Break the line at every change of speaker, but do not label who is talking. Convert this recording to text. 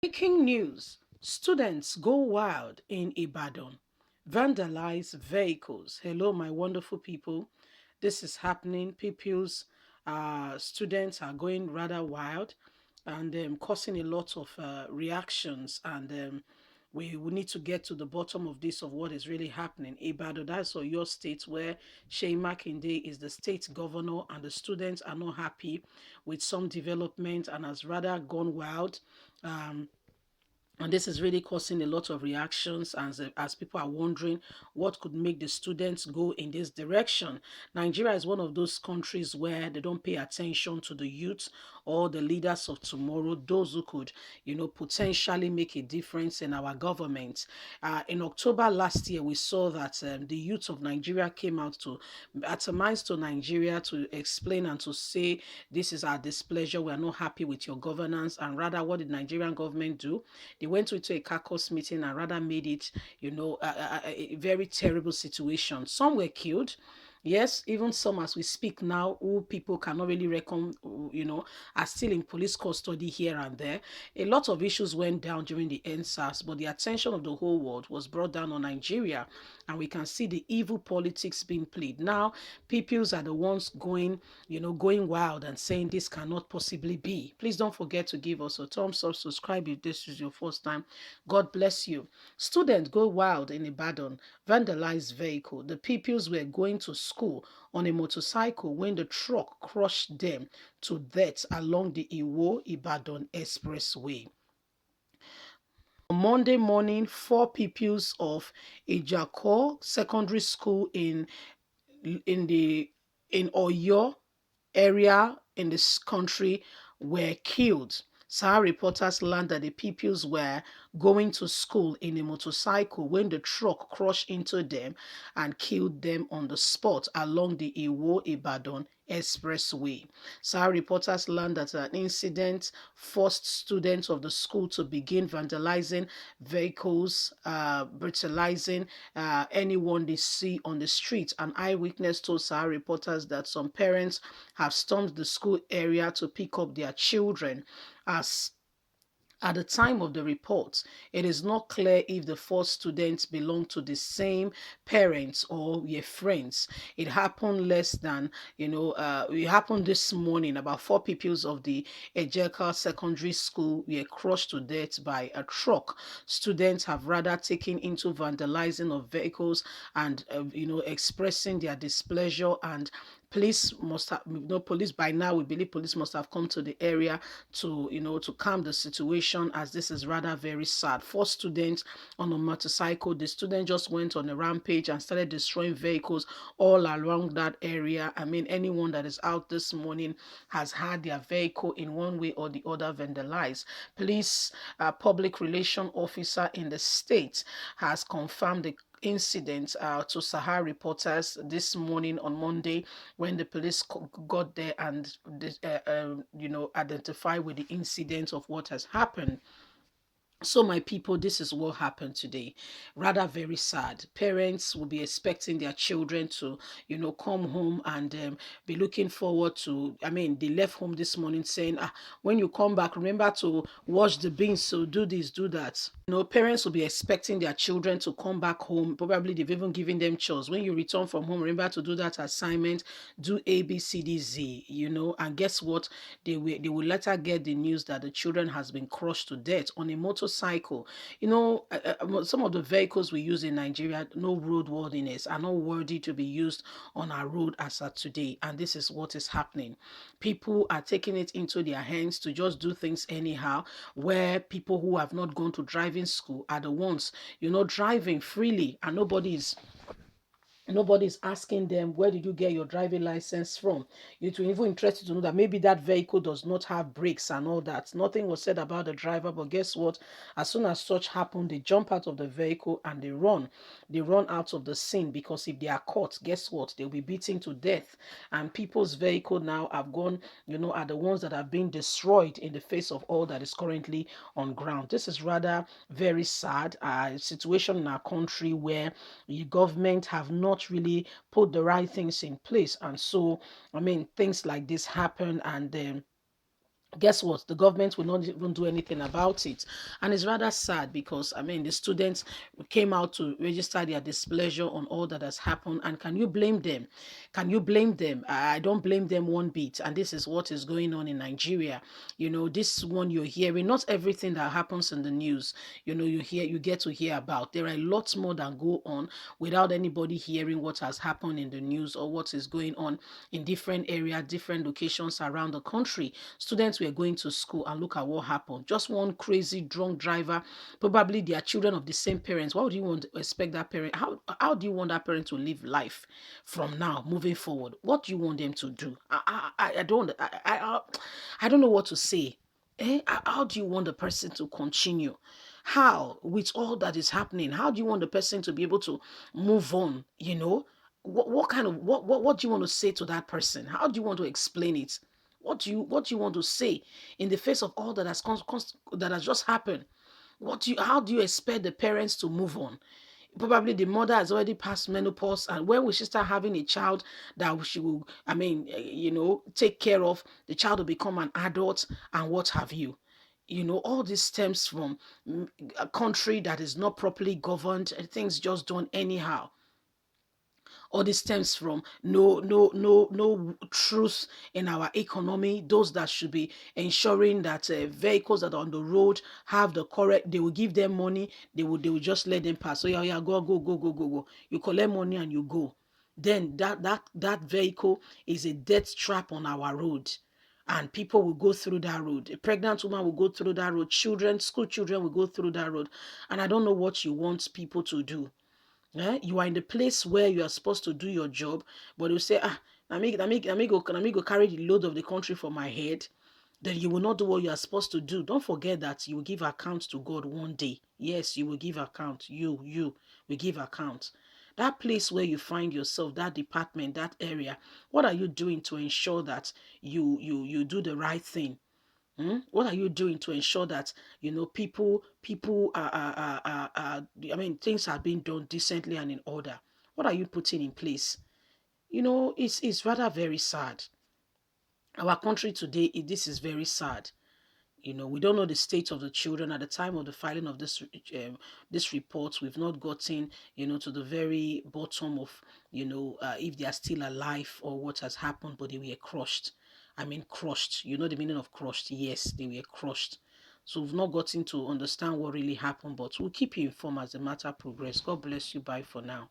Breaking news. Students go wild in Ibadan. Vandalize vehicles. Hello, my wonderful people. This is happening. Pupils, students are going rather wild and causing a lot of reactions. And we need to get to the bottom of this, of what is really happening. Ibadan, that's your state where Shey Makinde is the state governor, and the students are not happy with some development and has rather gone wild. Um, and this is really causing a lot of reactions as people are wondering what could make the students go in this direction. Nigeria is one of those countries where they don't pay attention to the youth or the leaders of tomorrow, those who could, potentially make a difference in our government. In October last year, we saw that the youth of Nigeria came out to atomize to Nigeria to explain and to say, this is our displeasure, we are not happy with your governance. And rather, what did Nigerian government do? They went into a caucus meeting and rather made it, a very terrible situation. Some were killed. Yes, even some as we speak now, who people cannot really reckon, are still in police custody here and there. A lot of issues went down during the NSAS, but the attention of the whole world was brought down on Nigeria, and we can see the evil politics being played. Now, peoples are the ones going wild and saying this cannot possibly be. Please don't forget to give us a thumbs up, subscribe if this is your first time. God bless you. Students go wild in Ibadan, vandalized vehicle. The pupils were going to school on a motorcycle when the truck crushed them to death along the Iwo-Ibadan expressway. On Monday morning, four pupils of Ejako Secondary School in the in Oyo area in this country were killed. Sahara reporters learned that the pupils were going to school in a motorcycle when the truck crashed into them and killed them on the spot along the Iwo-Ibadan expressway. Sahara reporters learned that an incident forced students of the school to begin vandalizing vehicles, brutalizing anyone they see on the street. An eyewitness told Sahara reporters that some parents have stormed the school area to pick up their children. As At the time of the report, it is not clear if the four students belong to the same parents or were friends. It happened it happened this morning. About four pupils of the Ejeka Secondary School were crushed to death by a truck. Students have rather taken into vandalizing of vehicles and, expressing their displeasure, and police by now, we believe police must have come to the area to calm the situation, as this is rather very sad. Four students on a motorcycle. The student just went on a rampage and started destroying vehicles all around that area. I mean, anyone that is out this morning has had their vehicle in one way or the other vandalized. Police public relation officer in the state has confirmed the incident to Sahara reporters this morning on Monday, when the police got there and identified with the incident of what has happened. So, my people, this is what happened today. Rather very sad. Parents will be expecting their children to, come home and be looking forward to. I mean, they left home this morning saying, when you come back, remember to wash the beans. So do this, do that. Parents will be expecting their children to come back home. Probably they've even given them chores. When you return from home, remember to do that assignment. Do A, B, C, D, Z. And guess what? They will later get the news that the children has been crushed to death on a motorcycle. Some of the vehicles we use in Nigeria, no roadworthiness, are not worthy to be used on our road as of today. And this is what is happening. People are taking it into their hands to just do things anyhow, where people who have not gone to driving school are the ones, driving freely, and nobody's asking them, where did you get your driving license from? It will even interest you to know that maybe that vehicle does not have brakes and all that. Nothing was said about the driver, but guess what? As soon as such happened, they jump out of the vehicle and they run. They run out of the scene, because if they are caught, guess what? They'll be beaten to death. And people's vehicle now have gone, are the ones that are being destroyed in the face of all that is currently on ground. This is rather very sad. Situation in our country where the government have not really put the right things in place, and so, I mean, things like this happen, and Guess what? The government will not even do anything about it. And it's rather sad because, I mean, the students came out to register their displeasure on all that has happened. And can you blame them? Can you blame them? I don't blame them one bit. And this is what is going on in Nigeria. You know, this one you're hearing, not everything that happens in the news, you know, you get to hear about. There are lots more that go on without anybody hearing what has happened in the news or what is going on in different areas, different locations around the country. Students were going to school and look at what happened. Just one crazy drunk driver, probably they are children of the same parents. Why would you want to expect that parent? How do you want that parent to live life from now moving forward? What do you want them to do? I don't know what to say. How do you want the person to continue? How, with all that is happening, how do you want the person to be able to move on? You know, what kind of what do you want to say to that person? How do you want to explain it? What do you want to say in the face of all that that has just happened? How do you expect the parents to move on? Probably the mother has already passed menopause, and when will she start having a child that she will, I mean, take care of? The child will become an adult, and what have you. All this stems from a country that is not properly governed, and things just done anyhow. All this stems from no truth in our economy. Those that should be ensuring that vehicles that are on the road have the correct, they will give them money. They will just let them pass. So yeah, go go go go go go. You collect money and you go. Then that vehicle is a death trap on our road. And people will go through that road. A pregnant woman will go through that road. Children, school children will go through that road. And I don't know what you want people to do. You are in the place where you are supposed to do your job, but you say, let me go carry the load of the country for my head. Then you will not do what you are supposed to do. Don't forget that you will give account to God one day. Yes, you will give account. You will give account. That place where you find yourself, that department, that area, what are you doing to ensure that you do the right thing? What are you doing to ensure that people I mean, things are being done decently and in order? What are you putting in place? It's rather very sad. Our country today, this is very sad. We don't know the state of the children at the time of the filing of this report. We've not gotten to the very bottom of if they are still alive or what has happened, but they were crushed. I mean, crushed. You know the meaning of crushed? Yes, they were crushed. So we've not gotten to understand what really happened, but we'll keep you informed as the matter progresses. God bless you. Bye for now.